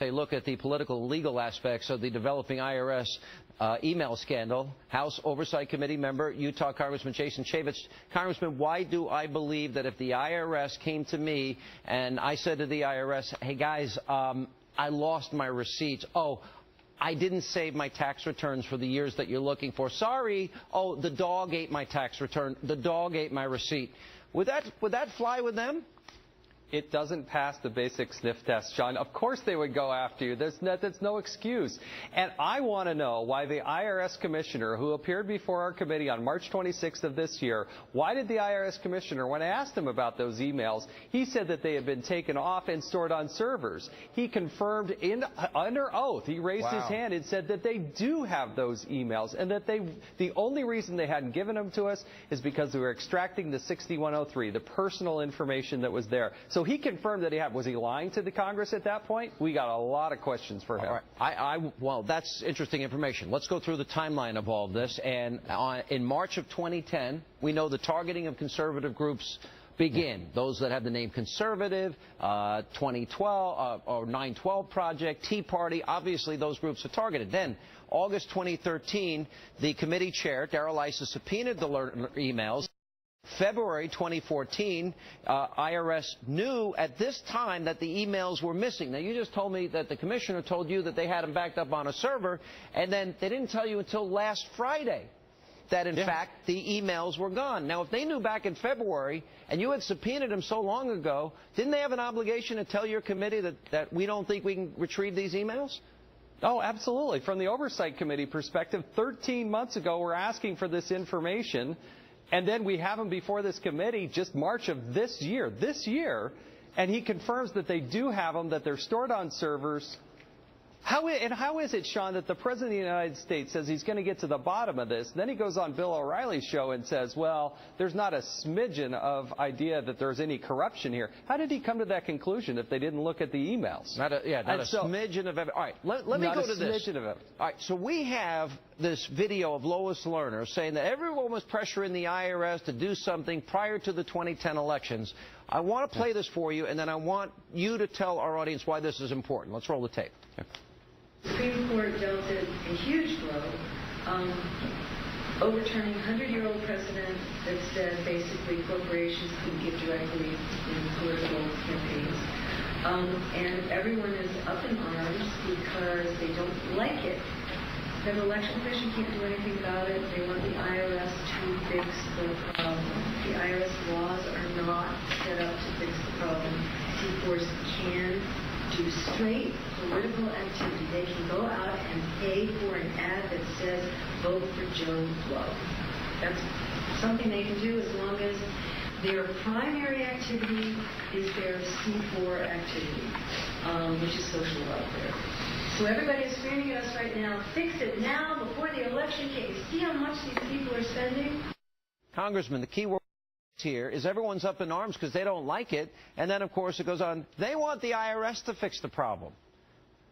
They look at the political and legal aspects of the developing IRS email scandal. House Oversight Committee member, Utah Congressman Jason Chaffetz. Congressman, why do I believe that if the IRS came to me and I said to the IRS, hey, guys, I lost my receipts. Oh, I didn't save my tax returns for the years that you're looking for. Sorry. Oh, the dog ate my tax return. The dog ate my receipt. Would that fly with them? It doesn't pass the basic sniff test, Sean. Of course they would go after you. There's no excuse. And I want to know why the IRS commissioner who appeared before our committee on March 26th of this year, why did the IRS commissioner, when I asked him about those emails, he said that they had been taken off and stored on servers. He confirmed under oath, he raised his hand and said that they do have those emails and that the only reason they hadn't given them to us is because we were extracting the 6103, the personal information that was there. So he confirmed that he had. Was he lying to the Congress at that point? We got a lot of questions for him. All right. Well, that's interesting information. Let's go through the timeline of all of this. And in March of 2010, we know the targeting of conservative groups begin. Those that have the name conservative, 2012 or 9/12 Project, Tea Party, obviously those groups are targeted. Then, August 2013, the committee chair, Darrell Issa, subpoenaed the emails. February 2014, IRS knew at this time that the emails were missing. Now, you just told me that the commissioner told you that they had them backed up on a server, and then they didn't tell you until last Friday that, in fact, the emails were gone. Now, if they knew back in February and you had subpoenaed them so long ago, didn't they have an obligation to tell your committee that we don't think we can retrieve these emails? Oh, absolutely. From the Oversight Committee perspective, 13 months ago, we're asking for this information. And then we have him before this committee just March of this year, and he confirms that they do have them, that they're stored on servers. How is it, Sean, that the President of the United States says he's going to get to the bottom of this? Then he goes on Bill O'Reilly's show and says, well, there's not a smidgen of idea that there's any corruption here. How did he come to that conclusion if they didn't look at the emails? Not a smidgen of evidence. All right, let me go to this. All right, so we have this video of Lois Lerner saying that everyone was pressuring the IRS to do something prior to the 2010 elections. I want to play this for you, and then I want you to tell our audience why this is important. Let's roll the tape. The Supreme Court dealt it a huge blow, overturning 100-year-old precedent that said basically corporations can give directly in political campaigns. And everyone is up in arms because they don't like it. The Election Commission can't do anything about it. They want the IRS to fix the problem. The IRS laws are not set up to fix the problem. C-Force can do straight political activity. They can go out and pay for an ad that says, vote for Joe Blow. That's something they can do as long as their primary activity is their C4 activity, which is social welfare. So everybody is screaming at us right now, fix it now before the election. Can't you see how much these people are spending? Congressman, the key word here is everyone's up in arms because they don't like it. And then, of course, it goes on, they want the IRS to fix the problem.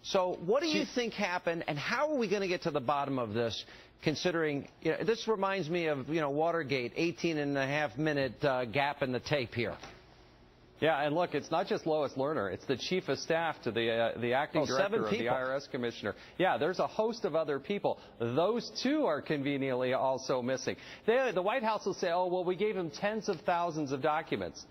So what do you think happened, and how are we going to get to the bottom of this, considering, this reminds me of, Watergate, 18.5-minute gap in the tape here. Yeah, and look, it's not just Lois Lerner. It's the chief of staff to the acting director of the IRS commissioner. Yeah, there's a host of other people. Those, too, are conveniently also missing. The White House will say, oh, well, we gave them tens of thousands of documents.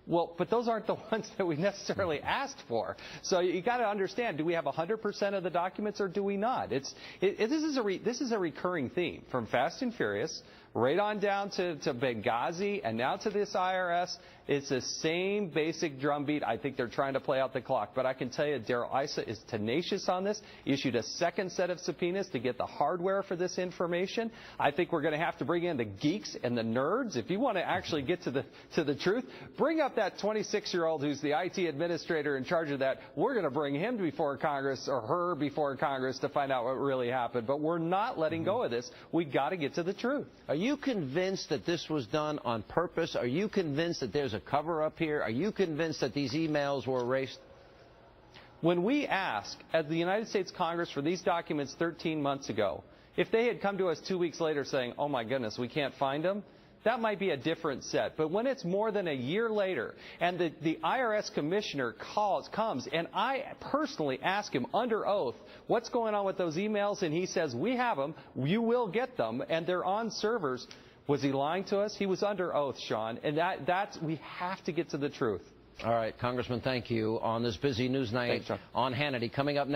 Well, but those aren't the ones that we necessarily asked for. So you got to understand, do we have 100% of the documents or do we not? This is a recurring theme from Fast and Furious right on down to Benghazi and now to this IRS. It's the same basic drumbeat. I think they're trying to play out the clock. But I can tell you, Darrell Issa is tenacious on this. He issued a second set of subpoenas to get the hardware for this information. I think we're going to have to bring in the geeks and the nerds. If you want to actually get to the truth, bring up that 26-year-old who's the IT administrator in charge of that. We're going to bring him before Congress, or her before Congress, to find out what really happened. But we're not letting go of this. We got to get to the truth. Are you convinced that this was done on purpose? Are you convinced that there's a cover-up here? Are you convinced that these emails were erased? When we asked at the United States Congress for these documents 13 months ago, if they had come to us 2 weeks later saying, oh my goodness, we can't find them, that might be a different set. But when it's more than a year later and the IRS commissioner comes, and I personally ask him under oath, what's going on with those emails? And he says, we have them, you will get them, and they're on servers. Was he lying to us? He was under oath, Sean, and that's we have to get to the truth. All right, Congressman, thank you on this busy news night. Thanks, John. On Hannity. Coming up next.